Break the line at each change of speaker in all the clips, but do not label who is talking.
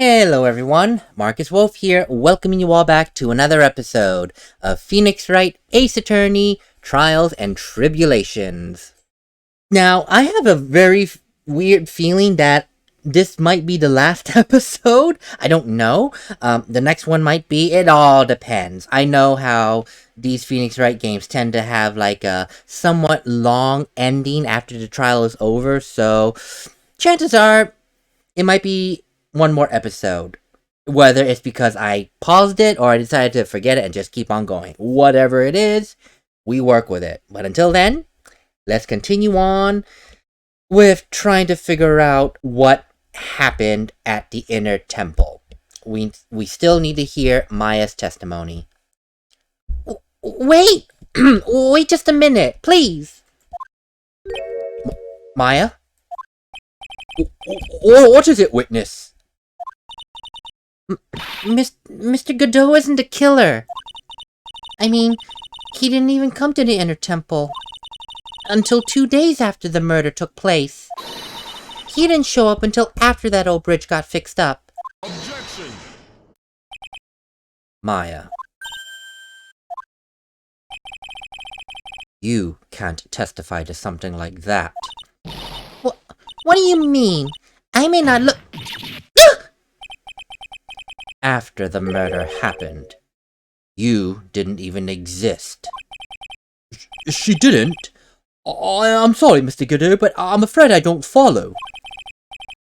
Hello everyone, MarcusWolfe here, welcoming you all back to another episode of Phoenix Wright, Ace Attorney, Trials and Tribulations. Now, I have a very weird feeling that this might be the last episode. I don't know. The next one might be. It all depends. I know how these Phoenix Wright games tend to have like a somewhat long ending after the trial is over, so chances are it might be one more episode. Whether it's because I paused it or I decided to forget it and just keep on going. Whatever it is, we work with it. But until then, let's continue on with trying to figure out what happened at the inner temple. We still need to hear Maya's testimony. Wait! Wait just a minute, please! Maya? What is it, witness? Mr. Godot isn't a killer. I mean, he didn't even come to the inner temple until 2 days after the murder took place. He didn't show up until after that old bridge got fixed up.
Objection!
Maya. You can't testify to something like that. What do you mean? I may not look... After the murder happened, you didn't even exist. She didn't? I'm sorry, Mr. Godot, but I'm afraid I don't follow.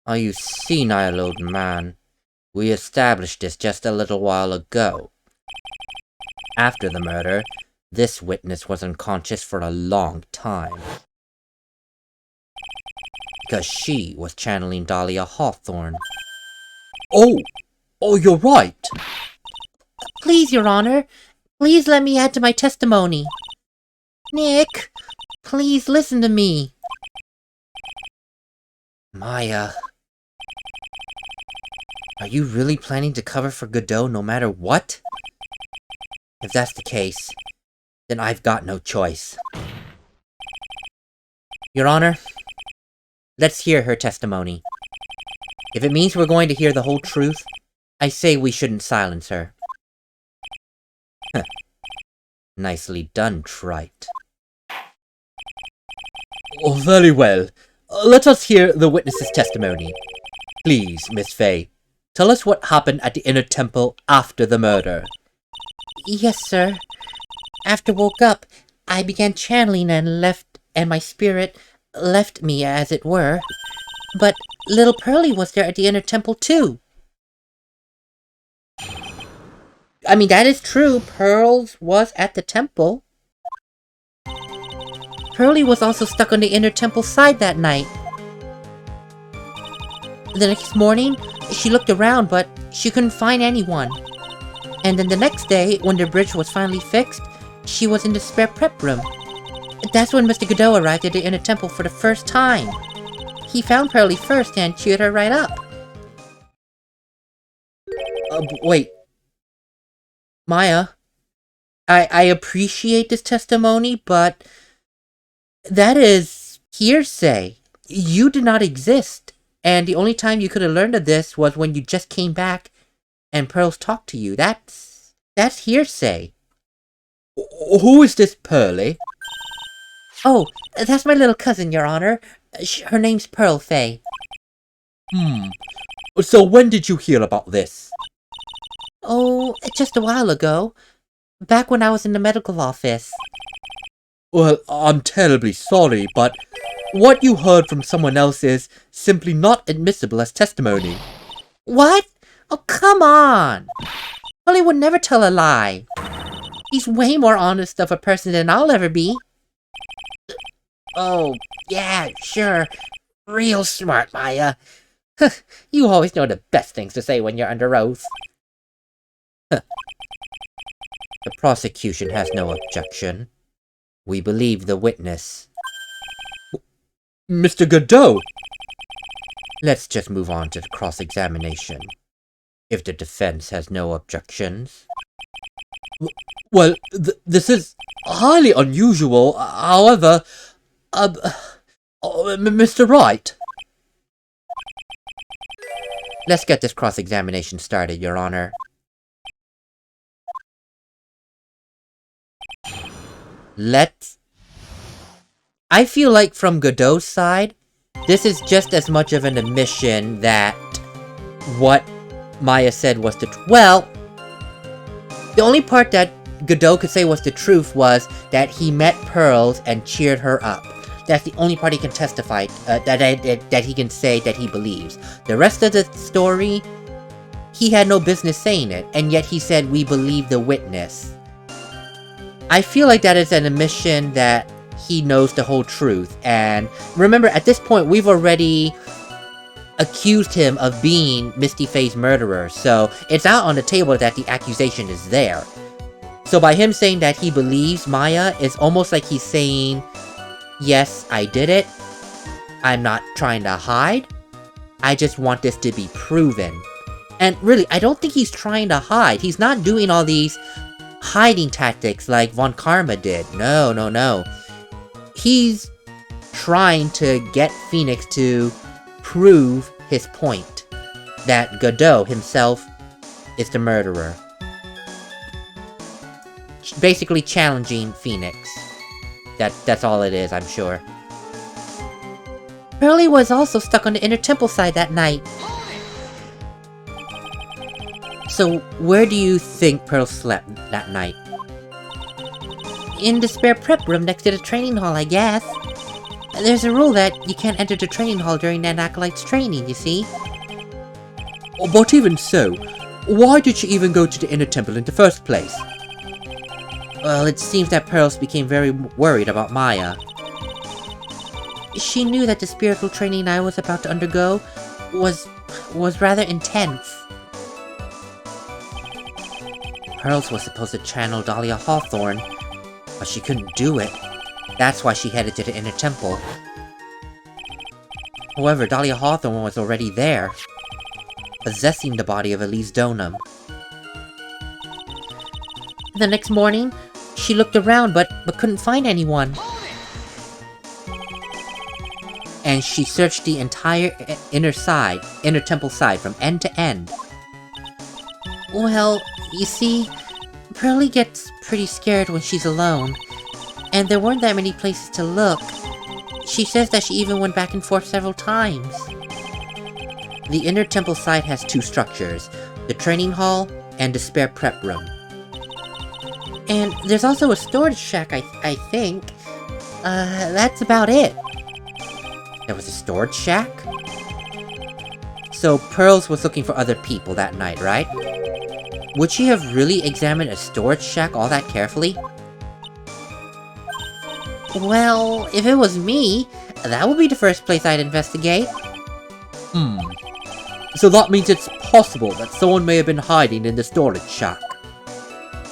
Are you senile, old man? We established this just a little while ago. After the murder, this witness was unconscious for a long time. Because she was channeling Dahlia Hawthorne. Oh, you're right. Please, Your Honor. Please let me add to my testimony. Nick, please listen to me. Maya. Are you really planning to cover for Godot no matter what? If that's the case, then I've got no choice. Your Honor, let's hear her testimony. If it means we're going to hear the whole truth, I say we shouldn't silence her. Nicely done, Wright. Oh, very well. Let us hear the witness's testimony. Please, Miss Fey, tell us what happened at the inner temple after the murder. Yes, sir. After woke up, I began channeling and my spirit left me, as it were. But little Pearlie was there at the inner temple, too. I mean, that is true. Pearls was at the temple. Pearlie was also stuck on the inner temple side that night. The next morning, she looked around, but she couldn't find anyone. And then the next day, when the bridge was finally fixed, she was in the spare prep room. That's when Mr. Godot arrived at the inner temple for the first time. He found Pearlie first and cheered her right up. Wait. Maya, I appreciate this testimony, but that is hearsay. You did not exist, and the only time you could have learned of this was when you just came back and Pearls talked to you. That's hearsay. Who is this Pearlie? Oh, that's my little cousin, Your Honor. Her name's Pearl Fey. So when did you hear about this? Oh, just a while ago. Back when I was in the medical office. Well, I'm terribly sorry, but what you heard from someone else is simply not admissible as testimony. What? Oh, come on! Pearlie would never tell a lie. He's way more honest of a person than I'll ever be. Oh, yeah, sure. Real smart, Maya. You always know the best things to say when you're under oath. The prosecution has no objection. We believe the witness. Mr. Godot! Let's just move on to the cross-examination. If the defense has no objections. Well, this is highly unusual. However, Mr. Wright. Let's get this cross-examination started, Your Honor. I feel like from Godot's side, this is just as much of an admission that what Maya said was well, the only part that Godot could say was the truth was that he met Pearls and cheered her up. That's the only part he can testify, that he can say that he believes. The rest of the story, he had no business saying it, and yet he said, we believe the witness. I feel like that is an admission that he knows the whole truth, and remember, at this point, we've already accused him of being Misty Fey's murderer, so it's out on the table that the accusation is there. So by him saying that he believes Maya, it's almost like he's saying, yes, I did it. I'm not trying to hide. I just want this to be proven. And really, I don't think he's trying to hide. He's not doing all these hiding tactics like Von Karma did. No. He's trying to get Phoenix to prove his point. That Godot himself is the murderer. Basically challenging Phoenix. That's all it is, I'm sure. Pearlie was also stuck on the inner temple side that night. So, where do you think Pearl slept that night? In the spare prep room next to the training hall, I guess. There's a rule that you can't enter the training hall during an acolyte's training, you see. But even so, why did she even go to the inner temple in the first place? Well, it seems that Pearls became very worried about Maya. She knew that the spiritual training I was about to undergo was rather intense. Pearls was supposed to channel Dahlia Hawthorne, but she couldn't do it. That's why she headed to the inner temple. However, Dahlia Hawthorne was already there, possessing the body of Elise Donham. The next morning, she looked around but couldn't find anyone. And she searched the entire inner temple side from end to end. Well, you see, Pearlie gets pretty scared when she's alone, and there weren't that many places to look. She says that she even went back and forth several times. The inner temple side has two structures, the training hall and the spare prep room. And there's also a storage shack, I think. That's about it. There was a storage shack? So Pearls was looking for other people that night, right? Would she have really examined a storage shack all that carefully? Well, if it was me, that would be the first place I'd investigate. So that means it's possible that someone may have been hiding in the storage shack.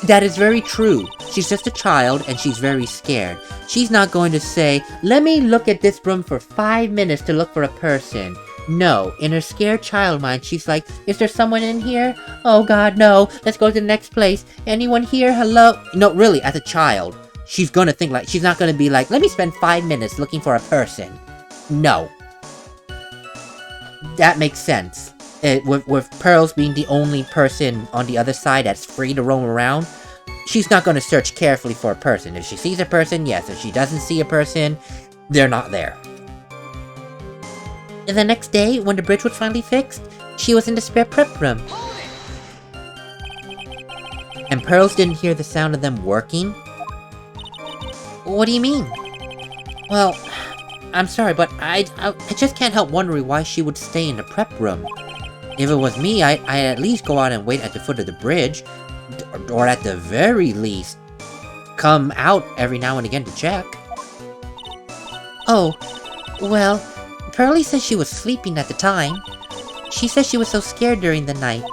That is very true. She's just a child, and she's very scared. She's not going to say, let me look at this room for 5 minutes to look for a person. No, in her scared child mind, she's like, is there someone in here? Oh god, no. Let's go to the next place. Anyone here? Hello? No, really, as a child, she's gonna think like, she's not gonna be like, let me spend 5 minutes looking for a person. No. That makes sense. With Pearls being the only person on the other side that's free to roam around, she's not going to search carefully for a person. If she sees a person, yes. If she doesn't see a person, they're not there. And the next day, when the bridge was finally fixed, she was in the spare prep room. And Pearls didn't hear the sound of them working? What do you mean? Well, I'm sorry, but I just can't help wondering why she would stay in the prep room. If it was me, I'd at least go out and wait at the foot of the bridge, or at the very least, come out every now and again to check. Oh, well, Pearlie says she was sleeping at the time. She says she was so scared during the night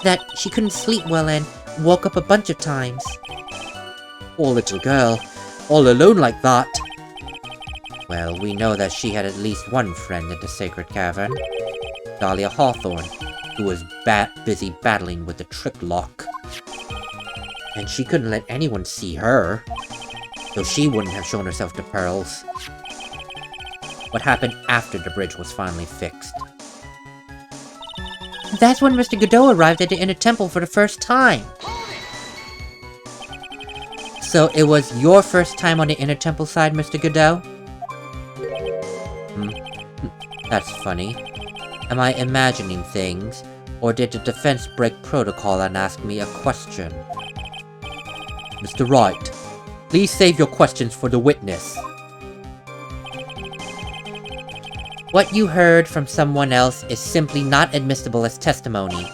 that she couldn't sleep well and woke up a bunch of times. Poor little girl, all alone like that. Well, we know that she had at least one friend in the Sacred Cavern. Dahlia Hawthorne, who was busy battling with the trick lock. And she couldn't let anyone see her, so she wouldn't have shown herself to Pearls. What happened after the bridge was finally fixed? That's when Mr. Godot arrived at the Inner Temple for the first time. So it was your first time on the Inner Temple side, Mr. Godot? That's funny. Am I imagining things? Or did the defense break protocol and ask me a question? Mr. Wright, please save your questions for the witness. What you heard from someone else is simply not admissible as testimony.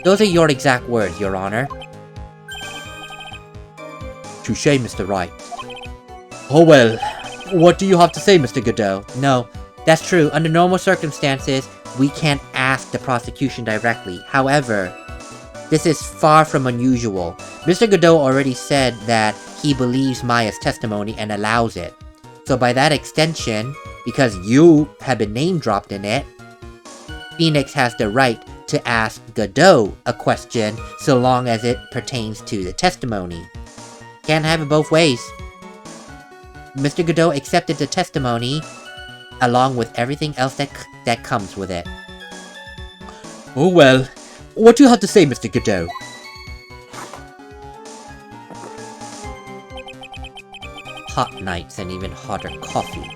Those are your exact words, Your Honor. Touché, Mr. Wright. Oh well, what do you have to say, Mr. Godot? No, that's true. Under normal circumstances, we can't ask the prosecution directly. However, this is far from unusual. Mr. Godot already said that he believes Maya's testimony and allows it. So by that extension, because you have been name-dropped in it, Phoenix has the right to ask Godot a question so long as it pertains to the testimony. Can't have it both ways. Mr. Godot accepted the testimony along with everything else that comes with it. Oh well, what do you have to say, Mr. Godot? Hot nights and even hotter coffee.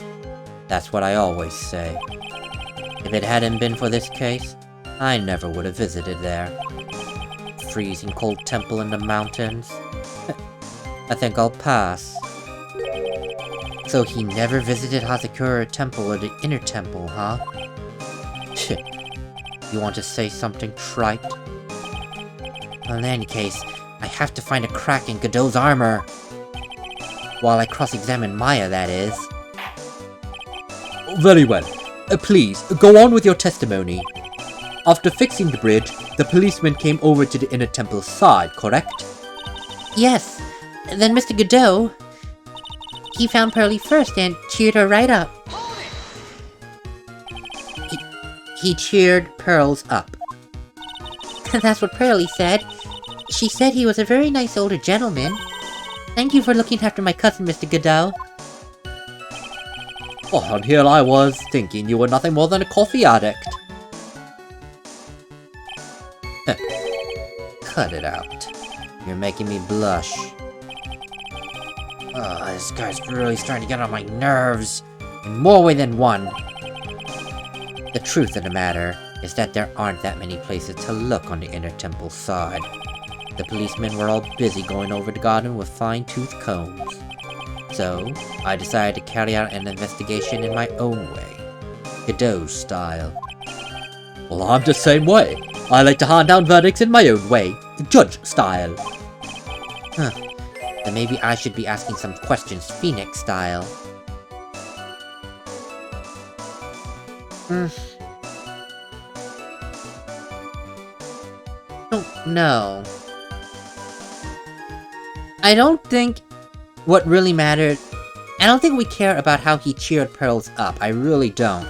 That's what I always say. If it hadn't been for this case, I never would have visited there. Freezing cold temple in the mountains. I think I'll pass. So he never visited Hazakura Temple or the Inner Temple, huh? You want to say something trite? Well, in any case, I have to find a crack in Godot's armor. While I cross-examine Maya, that is. Very well. Please, go on with your testimony. After fixing the bridge, the policeman came over to the Inner Temple's side, correct? Yes. Then Mr. Godot, he found Pearly first and cheered her right up. He cheered Pearls up. That's what Pearly said. She said he was a very nice older gentleman. Thank you for looking after my cousin, Mr. Godot. Oh, and here I was, thinking you were nothing more than a coffee addict. Cut it out. You're making me blush. Oh, this guy's really starting to get on my nerves. In more ways than one. The truth of the matter is that there aren't that many places to look on the Inner Temple side. The policemen were all busy going over the garden with fine-tooth combs. So, I decided to carry out an investigation in my own way. Godot style. Well, I'm the same way. I like to hand down verdicts in my own way. Judge style. Huh. Then maybe I should be asking some questions Phoenix style. Oh, no. I don't think what really mattered... I don't think we care about how he cheered Pearls up. I really don't.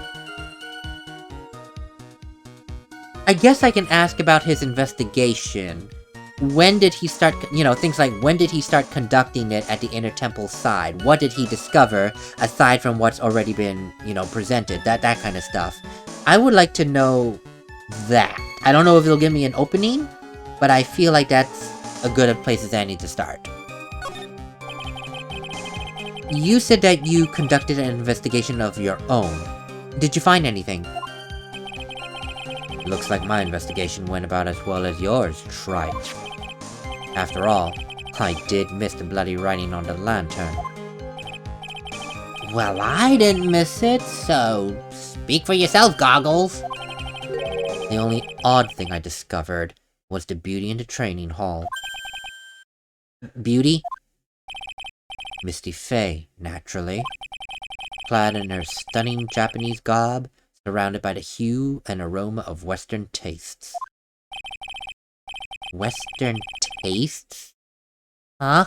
I guess I can ask about his investigation. When did he start, things like, when did he start conducting it at the Inner Temple side? What did he discover, aside from what's already been, presented? That kind of stuff. I would like to know that. I don't know if it'll give me an opening, but I feel like that's a good place as any to start. You said that you conducted an investigation of your own. Did you find anything? Looks like my investigation went about as well as yours, Trite. After all, I did miss the bloody writing on the lantern. Well, I didn't miss it, so speak for yourself, Goggles! The only odd thing I discovered was the beauty in the training hall. Beauty? Misty Fey, naturally. Clad in her stunning Japanese garb, surrounded by the hue and aroma of Western tastes. Western tastes? Huh?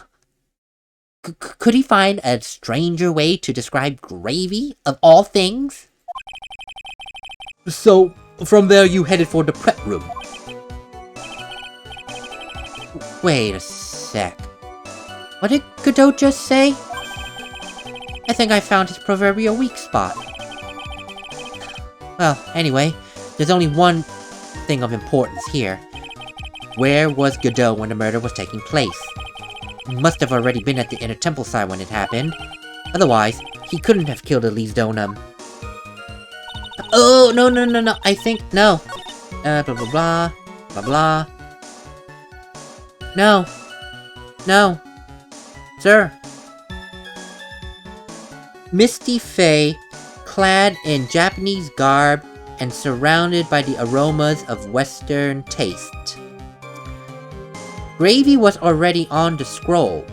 Could he find a stranger way to describe gravy, of all things? So, from there you headed for the prep room? Wait a sec. What did Godot just say? I think I found his proverbial weak spot. Well, anyway, there's only one thing of importance here. Where was Godot when the murder was taking place? He must have already been at the inner temple side when it happened. Otherwise, he couldn't have killed Elise Donum. Oh, no, I think, no. Blah, blah, blah, blah, blah. No. No. Sir. Misty Fey, clad in Japanese garb and surrounded by the aromas of Western taste. Gravy was already on the scroll.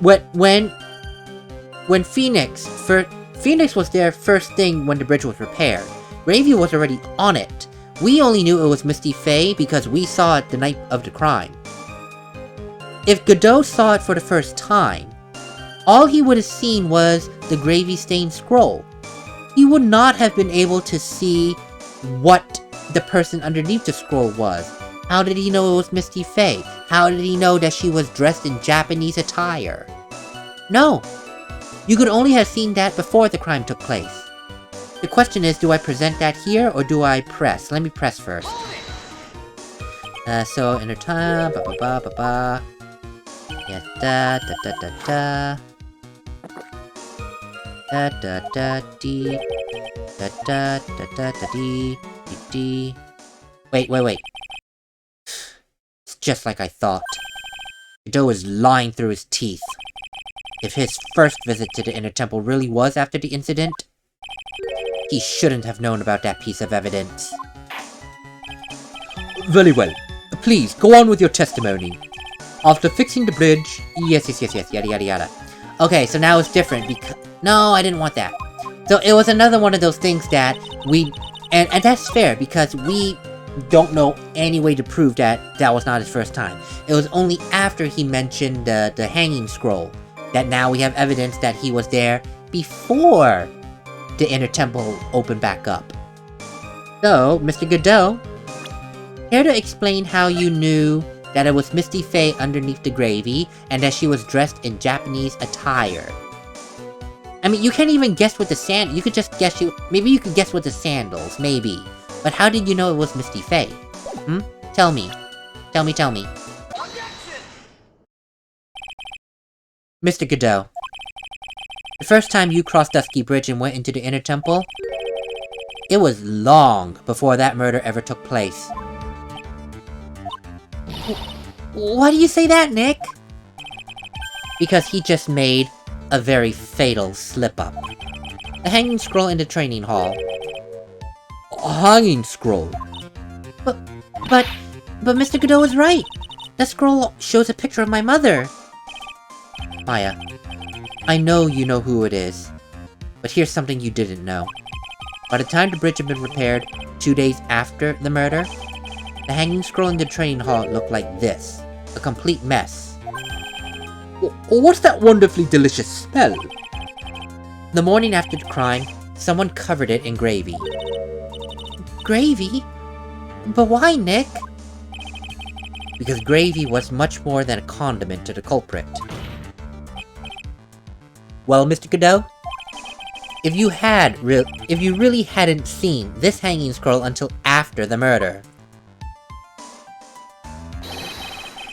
When Phoenix was there first thing when the bridge was repaired. Gravy was already on it. We only knew it was Misty Fey because we saw it the night of the crime. If Godot saw it for the first time, all he would have seen was the gravy-stained scroll. He would not have been able to see what the person underneath the scroll was. How did he know it was Misty Fey? How did he know that she was dressed in Japanese attire? No! You could only have seen that before the crime took place. The question is, do I present that here, or do I press? Let me press first. So, inner time, ba ba ba ba ba. Yes, da da da da da. Da da da dee. Da da da da da dee. Dee. Wait. It's just like I thought. Godot is lying through his teeth. If his first visit to the inner temple really was after the incident, he shouldn't have known about that piece of evidence. Very well. Please, go on with your testimony. After fixing the bridge... Yes, yada yada. Okay, so now it's different because... No, I didn't want that. So it was another one of those things that we... And that's fair, because we don't know any way to prove that that was not his first time. It was only after he mentioned the hanging scroll that now we have evidence that he was there before the inner temple opened back up. So, Mr. Godot, care to explain how you knew that it was Misty Fey underneath the gravy, and that she was dressed in Japanese attire? I mean, you can't even guess with the you could just guess maybe you could guess with the sandals, maybe. But how did you know it was Misty Fey? Tell me. Tell me. Mr. Godot, the first time you crossed Dusky Bridge and went into the inner temple, it was long before that murder ever took place. Why do you say that, Nick? Because he just made a very fatal slip-up. The hanging scroll in the training hall. A hanging scroll? But Mr. Godot is right! That scroll shows a picture of my mother! Maya, I know you know who it is, but here's something you didn't know. By the time the bridge had been repaired, 2 days after the murder, the hanging scroll in the training hall looked like this. A complete mess. What's that wonderfully delicious smell? The morning after the crime, someone covered it in gravy. Gravy? But why, Nick? Because gravy was much more than a condiment to the culprit. Well, Mr. Godot, if you really hadn't seen this hanging scroll until after the murder,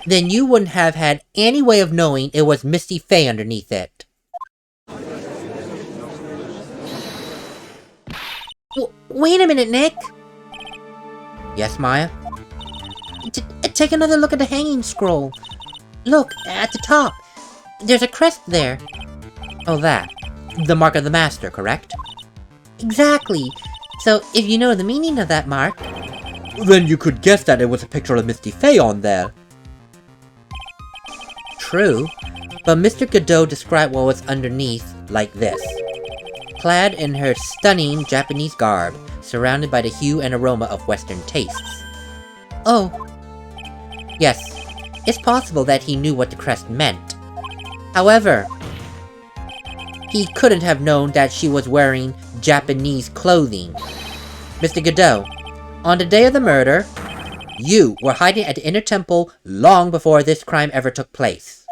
then you wouldn't have had any way of knowing it was Misty Fey underneath it. Wait a minute, Nick! Yes, Maya? Take another look at the hanging scroll. Look, at the top. There's a crest there. Oh, that. The mark of the master, correct? Exactly. So, if you know the meaning of that mark... Then you could guess that it was a picture of Misty Fey on there. True, but Mr. Godot described what was underneath like this. Clad in her stunning Japanese garb, surrounded by the hue and aroma of Western tastes. Oh. Yes, it's possible that he knew what the crest meant. However, he couldn't have known that she was wearing Japanese clothing. Mr. Godot, on the day of the murder, you were hiding at the inner temple long before this crime ever took place.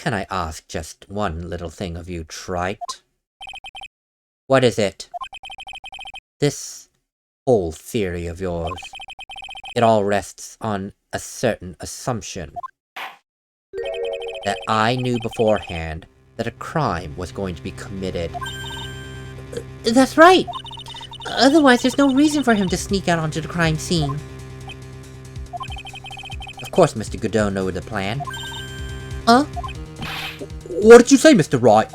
Can I ask just one little thing of you, Trite? What is it? This whole theory of yours, it all rests on a certain assumption. That I knew beforehand that a crime was going to be committed. That's right! Otherwise, there's no reason for him to sneak out onto the crime scene. Of course, Mr. Godot knew the plan. Huh?
What did you say, Mr. Wright?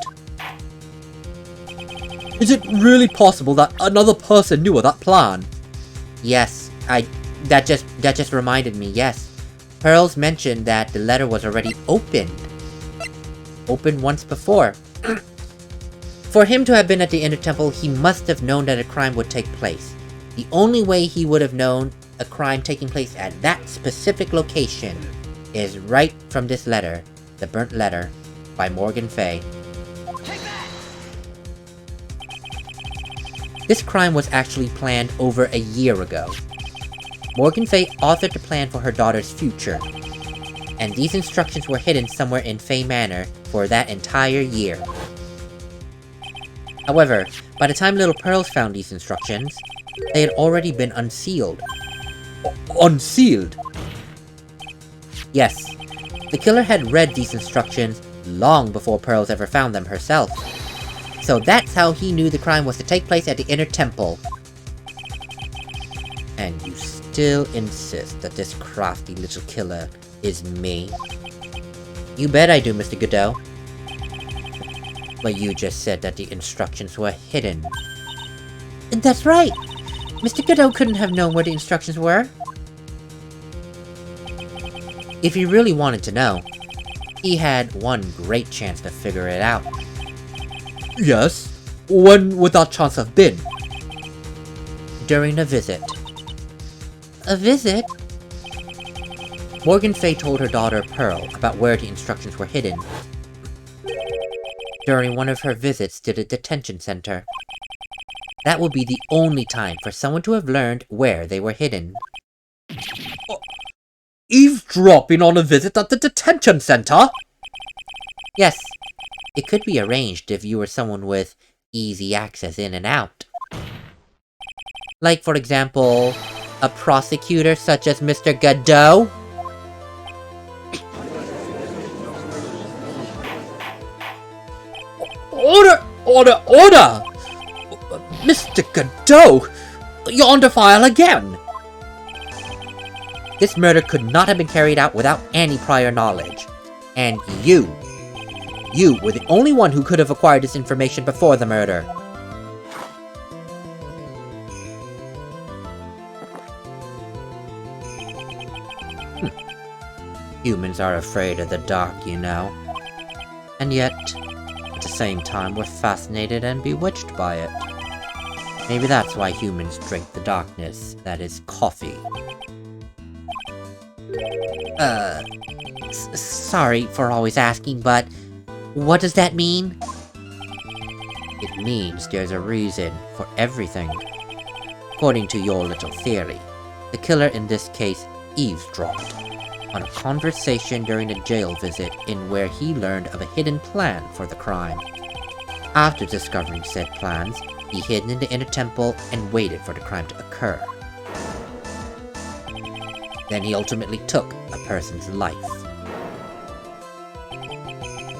Is it really possible that another person knew of that plan?
Yes, that just reminded me, yes. Pearls mentioned that the letter was already opened. Opened once before. For him to have been at the Inner Temple, he must have known that a crime would take place. The only way he would have known a crime taking place at that specific location is right from this letter, the burnt letter, by Morgan Fey. This crime was actually planned over a year ago. Morgan Fey authored the plan for her daughter's future, and these instructions were hidden somewhere in Fey Manor for that entire year. However, by the time Little Pearls found these instructions, they had already been unsealed.
Unsealed?
Yes, the killer had read these instructions long before Pearls ever found them herself. So that's how he knew the crime was to take place at the Inner Temple. And you still insist that this crafty little killer is me? You bet I do, Mr. Godot. But you just said that the instructions were hidden. That's right! Mr. Godot couldn't have known where the instructions were. If he really wanted to know, he had one great chance to figure it out.
Yes? When would that chance have been?
During a visit. A visit? Morgan Fey told her daughter Pearl about where the instructions were hidden. During one of her visits to the detention center. That would be the only time for someone to have learned where they were hidden.
Eavesdropping on a visit at the detention center?
Yes. It could be arranged if you were someone with easy access in and out. Like, for example, a prosecutor such as Mr. Godot?
Order! Order! Order! Mr. Godot! You're under fire again!
This murder could not have been carried out without any prior knowledge. And you were the only one who could have acquired this information before the murder. Humans are afraid of the dark, you know. And yet, at the same time, we're fascinated and bewitched by it. Maybe that's why humans drink the darkness, that is, coffee. Sorry for always asking, but what does that mean? It means there's a reason for everything. According to your little theory, the killer in this case eavesdropped on a conversation during a jail visit in where he learned of a hidden plan for the crime. After discovering said plans, he hid in the Inner Temple and waited for the crime to occur. Then he ultimately took a person's life.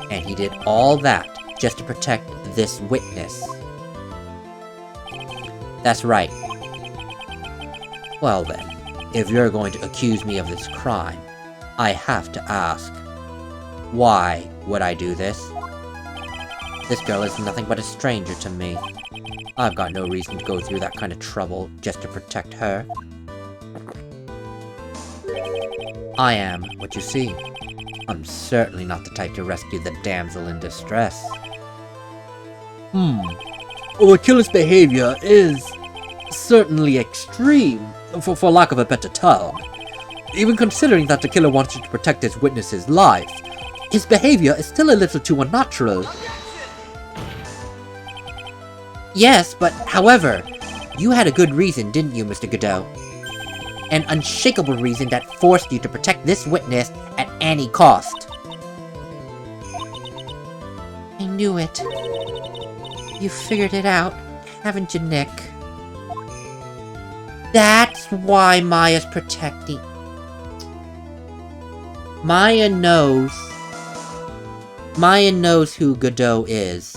And he did all that just to protect this witness. That's right. Well then, if you're going to accuse me of this crime, I have to ask, why would I do this? This girl is nothing but a stranger to me. I've got no reason to go through that kind of trouble just to protect her. I am what you see. I'm certainly not the type to rescue the damsel in distress.
Well, the killer's behavior is certainly extreme, for lack of a better term. Even considering that the killer wanted to protect his witness's life, his behavior is still a little too unnatural.
Yes, but however, you had a good reason, didn't you, Mr. Godot? An unshakable reason that forced you to protect this witness at any cost. knew it. You figured it out, haven't you, Nick? That's why Maya's protecting... Maya knows who Godot is.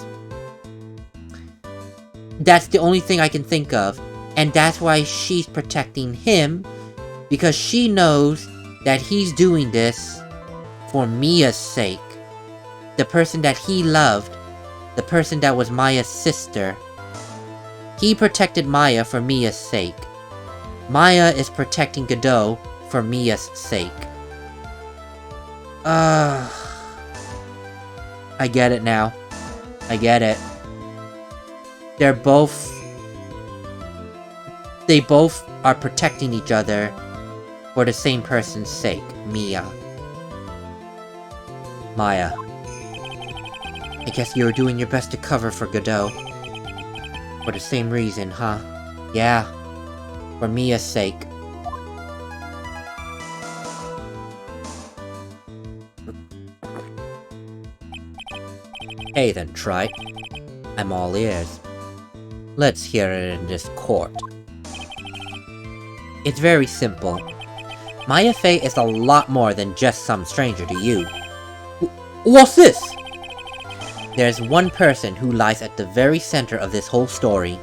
That's the only thing I can think of. And that's why she's protecting him. Because she knows that he's doing this for Mia's sake. The person that he loved. The person that was Maya's sister. He protected Maya for Mia's sake. Maya is protecting Godot for Mia's sake. I get it now. I get it. They both are protecting each other for the same person's sake, Mia. Maya. I guess you were doing your best to cover for Godot. For the same reason, huh? Yeah. For Mia's sake. Hey then, Trite. I'm all ears. Let's hear it in this court. It's very simple. Maya Fey is a lot more than just some stranger to you. What's this? There's one person who lies at the very center of this whole story.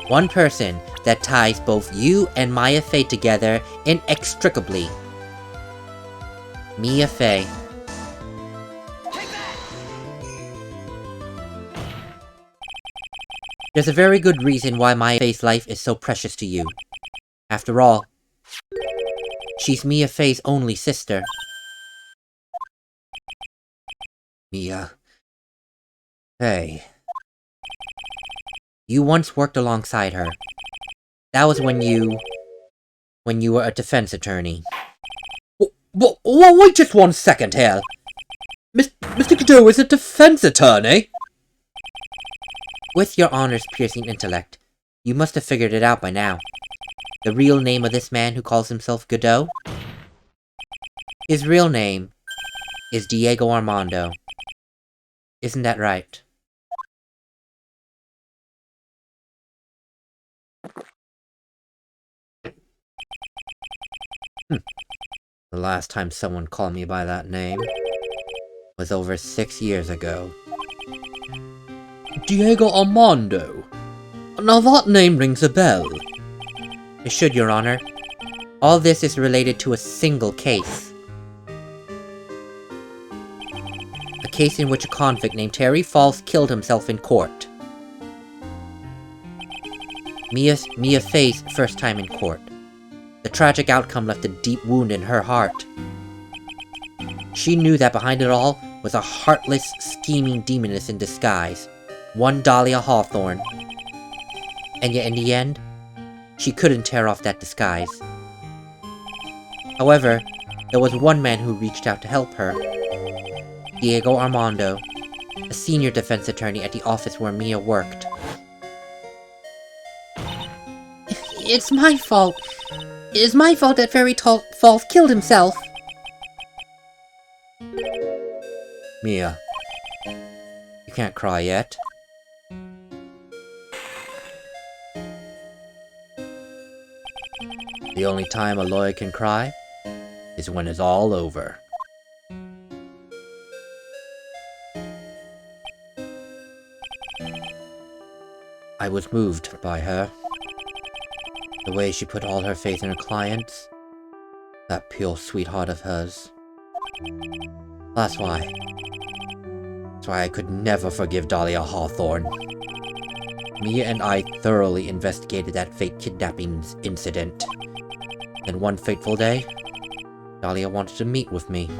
One person that ties both you and Maya Fey together inextricably. Mia Fey. There's a very good reason why Maya Fey's life is so precious to you. After all, she's Mia Fey's only sister. Mia Fey. You once worked alongside her. That was when you were a defense attorney.
Wait just 1 second here. Mr. Godot is a defense attorney?
With your honors-piercing intellect, you must have figured it out by now. The real name of this man who calls himself Godot? His real name is Diego Armando. Isn't that right? The last time someone called me by that name was over 6 years ago.
Diego Armando? Now that name rings a bell.
It should, Your Honor. All this is related to a single case. A case in which a convict named Terry Falls killed himself in court. Mia Fey's first time in court. The tragic outcome left a deep wound in her heart. She knew that behind it all was a heartless, scheming demoness in disguise. One Dahlia Hawthorne. And yet in the end, she couldn't tear off that disguise. However, there was one man who reached out to help her. Diego Armando, a senior defense attorney at the office where Mia worked. It's my fault. It is my fault that Falls killed himself.
Mia, you can't cry yet. The only time a lawyer can cry is when it's all over. I was moved by her. The way she put all her faith in her clients. That pure sweetheart of hers. That's why I could never forgive Dahlia Hawthorne. Mia and I thoroughly investigated that fake kidnapping incident. Then one fateful day, Dahlia wanted to meet with me.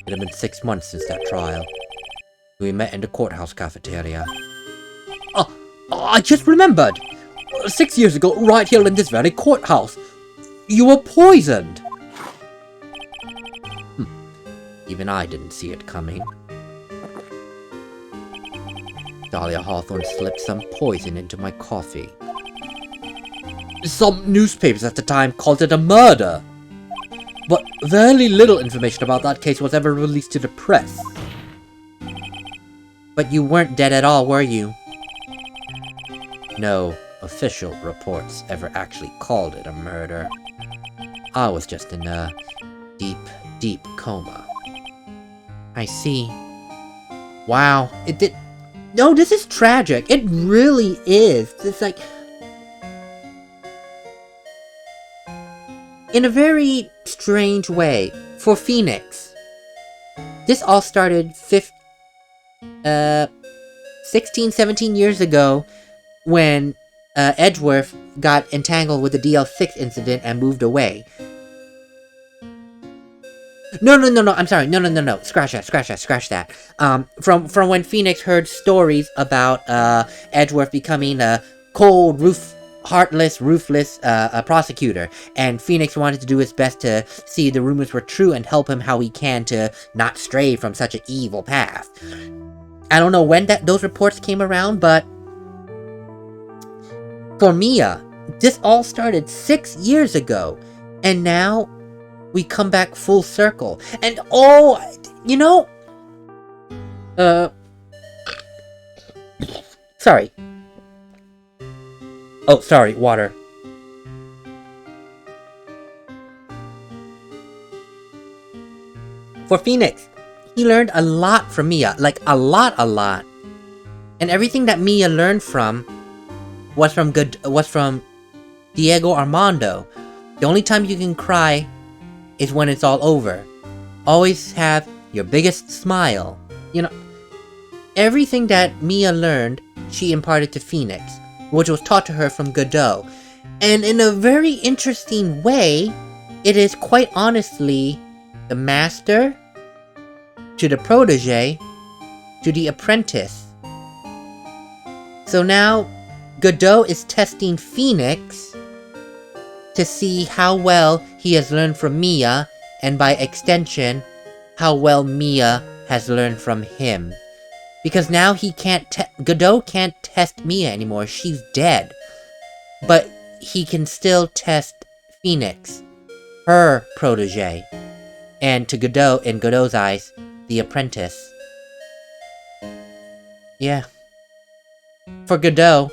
It had been 6 months since that trial. We met in the courthouse cafeteria. I just remembered! 6 years ago, right here in this very courthouse, you were poisoned! Even I didn't see it coming. Dahlia Hawthorne slipped some poison into my coffee. Some newspapers at the time called it a murder. But very little information about that case was ever released to the press.
But you weren't dead at all, were you? No official reports ever actually called it a murder. I was just in a deep, deep coma. I see. Wow, it did... No, this is tragic. It really is. It's like... In a very strange way, for Phoenix, this all started 16, 17 years ago when Edgeworth got entangled with the DL6 incident and moved away. No, I'm sorry. No. Scratch that. From when Phoenix heard stories about Edgeworth becoming a cold, heartless, ruthless prosecutor, and Phoenix wanted to do his best to see the rumors were true and help him how he can to not stray from such an evil path. I don't know when those reports came around, but for Mia, this all started 6 years ago, and now we come back full circle. And oh, you know, sorry. Oh, sorry, water. For Phoenix, he learned a lot from Mia, like a lot. And everything that Mia learned from was from Diego Armando. The only time you can cry is when it's all over. Always have your biggest smile. You know, everything that Mia learned, she imparted to Phoenix, which was taught to her from Godot. And in a very interesting way, it is quite honestly the master to the protege to the apprentice. So now, Godot is testing Phoenix to see how well he has learned from Mia, and by extension, how well Mia has learned from him. Because now Godot can't test Mia anymore, she's dead. But he can still test Phoenix, her protege. And to Godot, in Godot's eyes, the apprentice. Yeah. For Godot,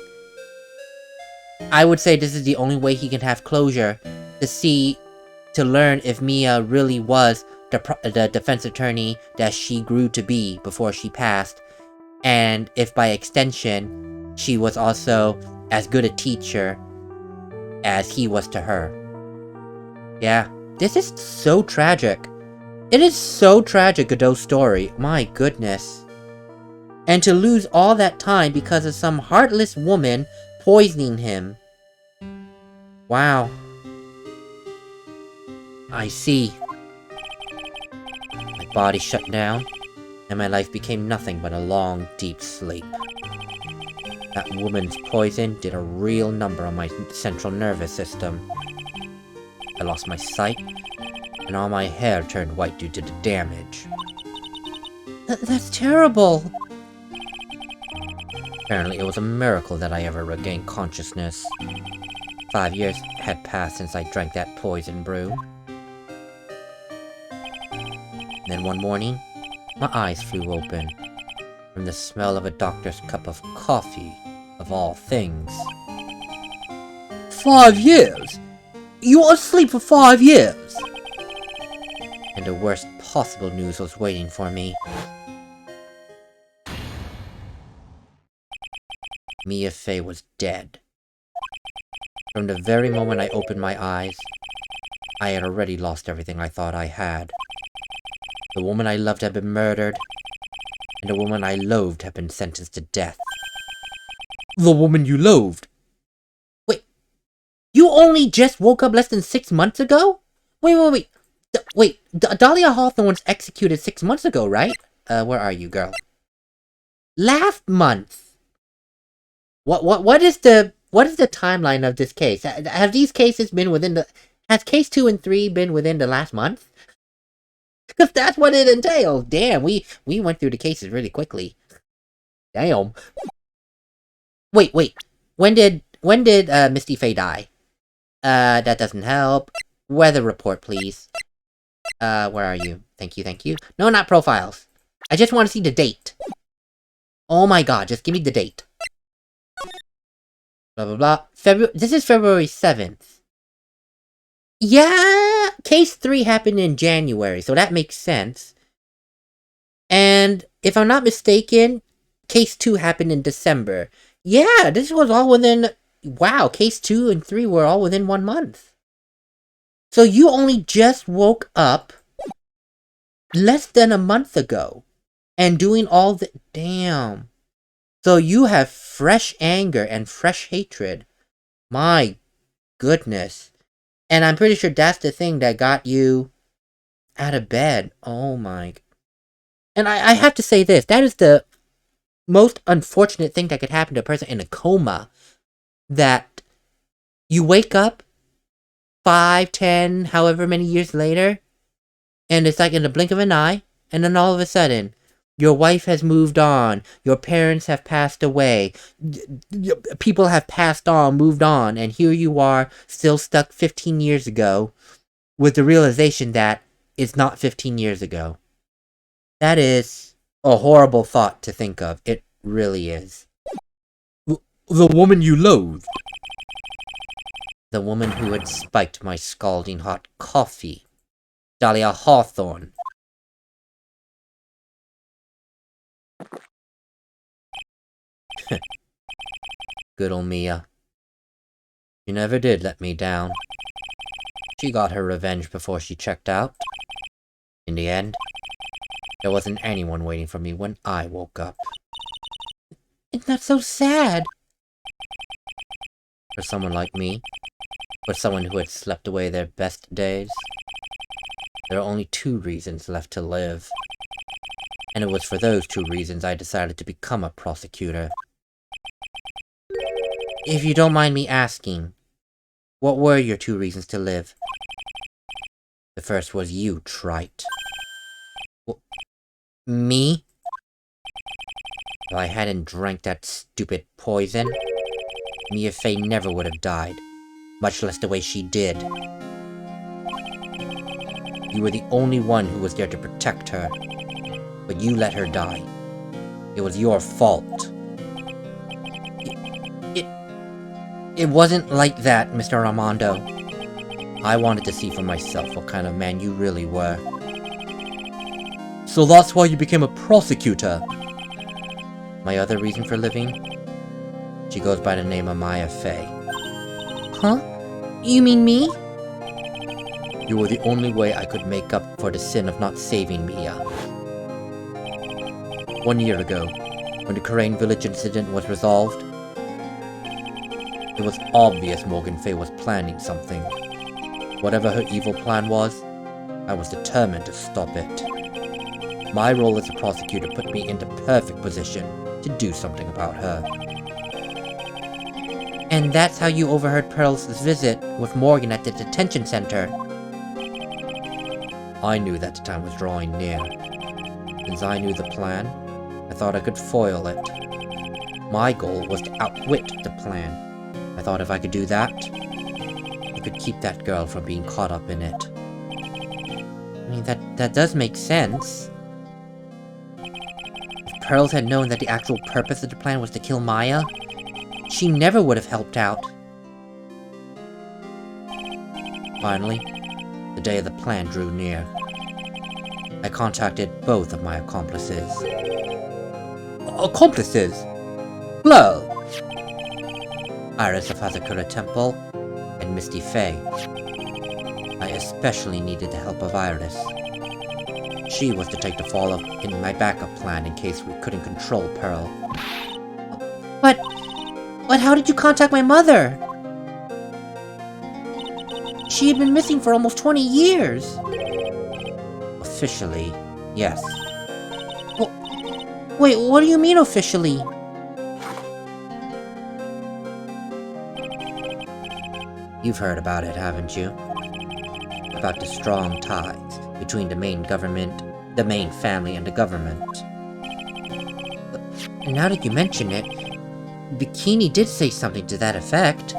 I would say this is the only way he can have closure, to learn if Mia really was the defense attorney that she grew to be before she passed, and if by extension, she was also as good a teacher as he was to her. Yeah, this is so tragic. It is so tragic, Godot's story, my goodness. And to lose all that time because of some heartless woman poisoning him. Wow. I see. My body shut down, and my life became nothing but a long, deep sleep. That woman's poison did a real number on my central nervous system. I lost my sight, and all my hair turned white due to the damage. That's terrible! Apparently, it was a miracle that I ever regained consciousness. 5 years had passed since I drank that poison brew. Then one morning, my eyes flew open from the smell of a doctor's cup of coffee, of all things.
5 years? You were asleep for 5 years?
And the worst possible news was waiting for me. Misty Fey was dead. From the very moment I opened my eyes, I had already lost everything I thought I had. The woman I loved had been murdered, and the woman I loathed had been sentenced to death.
The woman you loathed?
Wait, you only just woke up less than 6 months ago? Wait. Dahlia Hawthorne was executed 6 months ago, right? Where are you, girl? Last month. What is the timeline of this case? Have these cases been has case 2 and 3 been within the last month? Because that's what it entails. Damn, we went through the cases really quickly. Damn. Wait. When did Misty Fey die? That doesn't help. Weather report, please. Where are you? Thank you. No, not profiles. I just want to see the date. Oh my god, just give me the date. Blah, blah, blah. This is February 7th. Yeah! Case 3 happened in January, so that makes sense. And if I'm not mistaken, Case 2 happened in December. Yeah, this was all within... Wow, Case 2 and 3 were all within 1 month. So you only just woke up less than a month ago and doing all the... Damn. So you have fresh anger and fresh hatred. My goodness. And I'm pretty sure that's the thing that got you out of bed. Oh my... And I have to say this. That is the most unfortunate thing that could happen to a person in a coma. That you wake up 5, 10, however many years later, and it's like in the blink of an eye, and then all of a sudden, your wife has moved on, your parents have passed away, people have passed on, moved on, and here you are, still stuck 15 years ago, with the realization that it's not 15 years ago. That is a horrible thought to think of. It really is.
The woman you loathe.
The woman who had spiked my scalding hot coffee. Dahlia Hawthorne. Good ol' Mia. She never did let me down. She got her revenge before she checked out. In the end, there wasn't anyone waiting for me when I woke up. Isn't that so sad? For someone like me, for someone who had slept away their best days, there are only 2 reasons left to live. And it was for those 2 reasons I decided to become a prosecutor. If you don't mind me asking, what were your 2 reasons to live? The first was you, trite. Me? If I hadn't drank that stupid poison, Misty Fey never would have died, much less the way she did. You were the only one who was there to protect her, but you let her die. It was your fault. It wasn't like that, Mr. Armando. I wanted to see for myself what kind of man you really were.
So that's why you became a prosecutor?
My other reason for living? She goes by the name of Misty Fey. Huh? You mean me?
You were the only way I could make up for the sin of not saving Mia. 1 year ago, when the Crane Village incident was resolved, it was obvious Morgan Fey was planning something. Whatever her evil plan was, I was determined to stop it. My role as a prosecutor put me in the perfect position to do something about her.
And that's how you overheard Pearl's visit with Morgan at the detention center.
I knew that the time was drawing near. Since I knew the plan, I thought I could foil it. My goal was to outwit the plan. I thought if I could do that, I could keep that girl from being caught up in it.
I mean, that does make sense. If Pearls had known that the actual purpose of the plan was to kill Maya, she never would have helped out.
Finally, the day of the plan drew near. I contacted both of my accomplices.
Accomplices? Well,
Iris of Hazakura Temple, and Misty Fey. I especially needed the help of Iris. She was to take the fall in my backup plan in case we couldn't control Pearl.
But how did you contact my mother? She had been missing for almost 20 years.
Officially, yes.
Well, wait, what do you mean officially?
You've heard about it, haven't you? About the strong ties between the main family and the government.
Now that you mention it, Bikini did say something to that effect.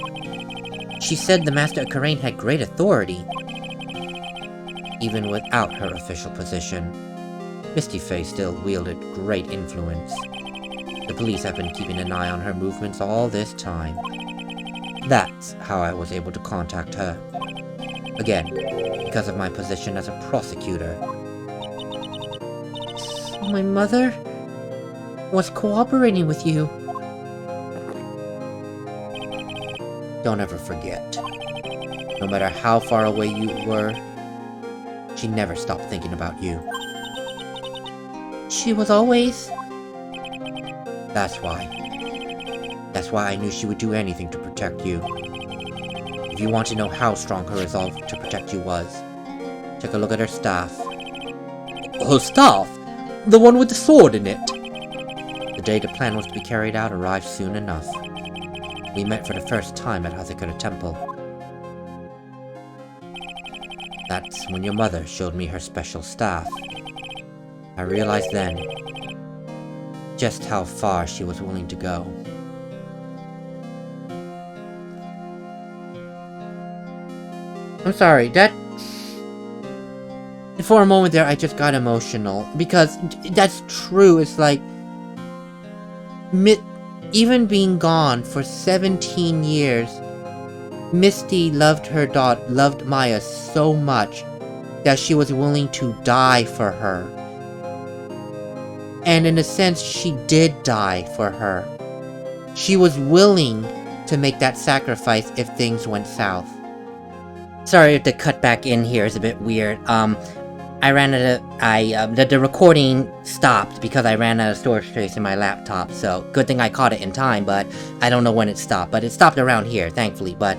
She said the Master of Karain had great authority.
Even without her official position, Misty Fey still wielded great influence.
police have been keeping an eye on her movements all this time. That's how I was able to contact her. Again, because of my position as a prosecutor. So my mother was cooperating with you. Don't ever forget. No matter how far away you were, she never stopped thinking about you. She was always... That's why. That's why I knew she would do anything to protect you. If you want to know how strong her resolve to protect you was, take a look at her staff.
Her staff? The one with the sword in it?
The day the plan was to be carried out arrived soon enough. We met for the first time at Hazakura Temple. That's when your mother showed me her special staff. I realized then just how far she was willing to go. I'm sorry, for a moment there I just got emotional, because that's true. It's like, even being gone for 17 years, Misty loved Maya so much that she was willing to die for her. And in a sense, she did die for her. She was willing to make that sacrifice if things went south. Sorry if the cut back in here is a bit weird. I ran out of, the recording stopped because I ran out of storage space in my laptop, so good thing I caught it in time, but I don't know when it stopped, but it stopped around here, thankfully. But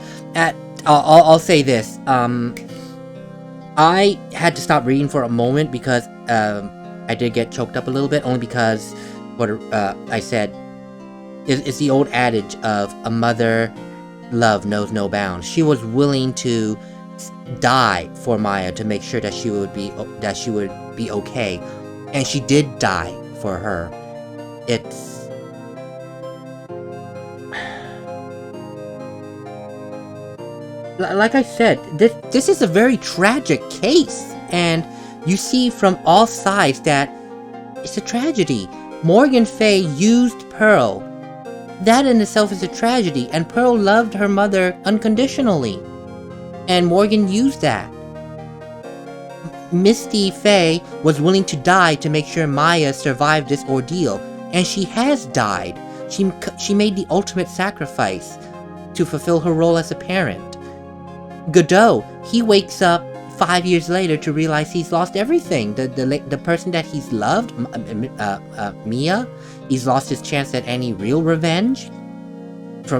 I'll say this, I had to stop reading for a moment because, I did get choked up a little bit, only because what I said is the old adage of a mother love knows no bounds. She was willing to die for Maya to make sure that she would be okay, and she did die for her. It's like I said, this is a very tragic case, and you see from all sides that it's a tragedy. Morgan Fey used Pearl. That in itself is a tragedy, and Pearl loved her mother unconditionally. And Morgan used that. Misty Fey was willing to die to make sure Maya survived this ordeal, and she has died. She made the ultimate sacrifice to fulfill her role as a parent. Godot, he wakes up 5 years later to realize he's lost everything. The person that he's loved, Mia, he's lost his chance at any real revenge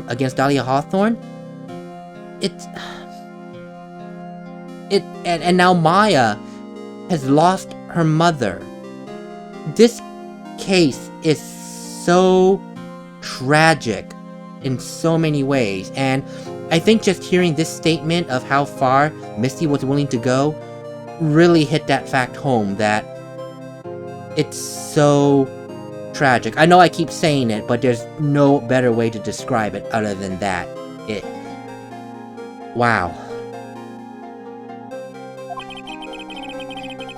against Dahlia Hawthorne. And now Maya has lost her mother. This case is so tragic in so many ways, and I think just hearing this statement of how far Misty was willing to go really hit that fact home, that it's so tragic. I know I keep saying it, but there's no better way to describe it other than that. Wow.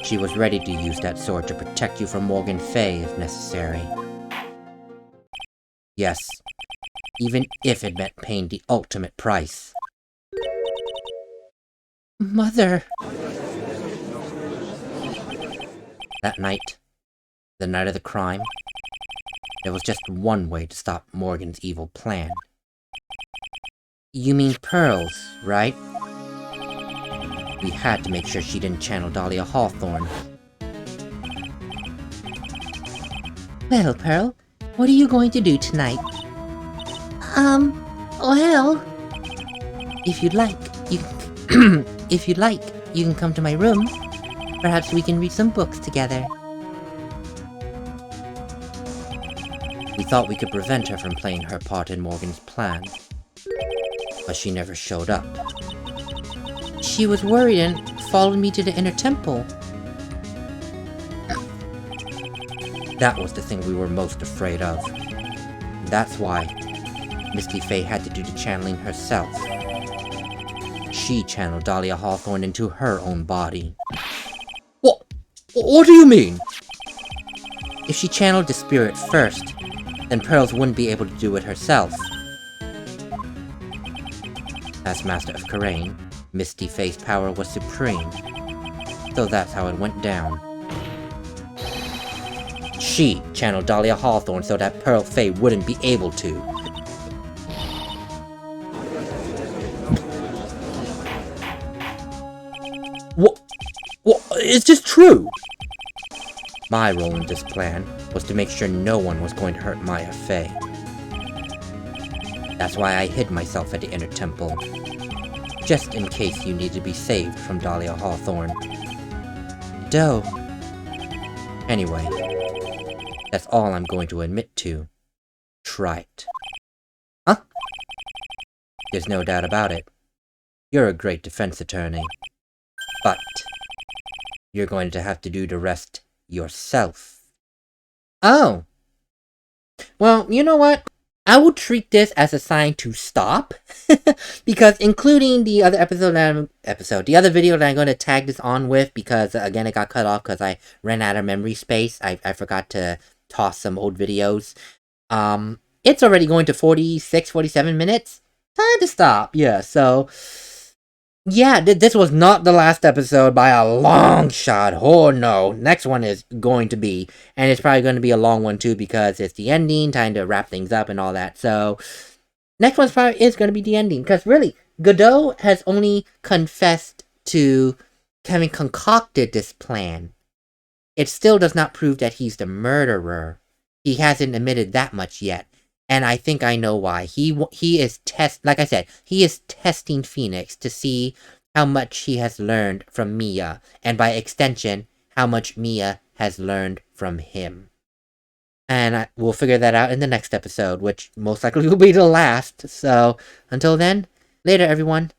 She was ready to use that sword to protect you from Morgan Fey if necessary. Yes, even if it meant paying the ultimate price. Mother! That night, the night of the crime, there was just one way to stop Morgan's evil plan. You mean Pearl's, right? We had to make sure she didn't channel Dahlia Hawthorne. Well, Pearl, what are you going to do tonight? Well... If you'd like, you can come to my room. Perhaps we can read some books together. We thought we could prevent her from playing her part in Morgan's plan, but she never showed up. She was worried and followed me to the inner temple. That was the thing we were most afraid of. That's why Misty Fey had to do the channeling herself. She channeled Dahlia Hawthorne into her own body.
What do you mean?
If she channeled the spirit first, then Pearls wouldn't be able to do it herself. As Master of Karain, Misty Fey's power was supreme. So that's how it went down. She channeled Dahlia Hawthorne so that Pearl Fey wouldn't be able to.
What? Is this true?
My role in this plan was to make sure no one was going to hurt Maya Fey. That's why I hid myself at the Inner Temple. Just in case you need to be saved from Dahlia Hawthorne. Doe. Anyway, that's all I'm going to admit to. Try it. Huh? There's no doubt about it. You're a great defense attorney. But you're going to have to do the rest yourself. Oh. Well, you know what? I will treat this as a sign to stop. Because including the other the other video that I'm going to tag this on with, because again it got cut off because I ran out of memory space. I forgot to toss some old videos. It's already going to 47 minutes. Time to stop. Yeah, so yeah, this was not the last episode by a long shot. Oh no, next one is going to be, and it's probably going to be a long one too because it's the ending, time to wrap things up and all that. So next one's probably is going to be the ending, because really, Godot has only confessed to having concocted this plan. It still does not prove that he's the murderer. He hasn't admitted that much yet. And I think I know why. He is like I said, he is testing Phoenix to see how much he has learned from Mia, and by extension, how much Mia has learned from him. And we'll figure that out in the next episode, which most likely will be the last. So, until then, later everyone.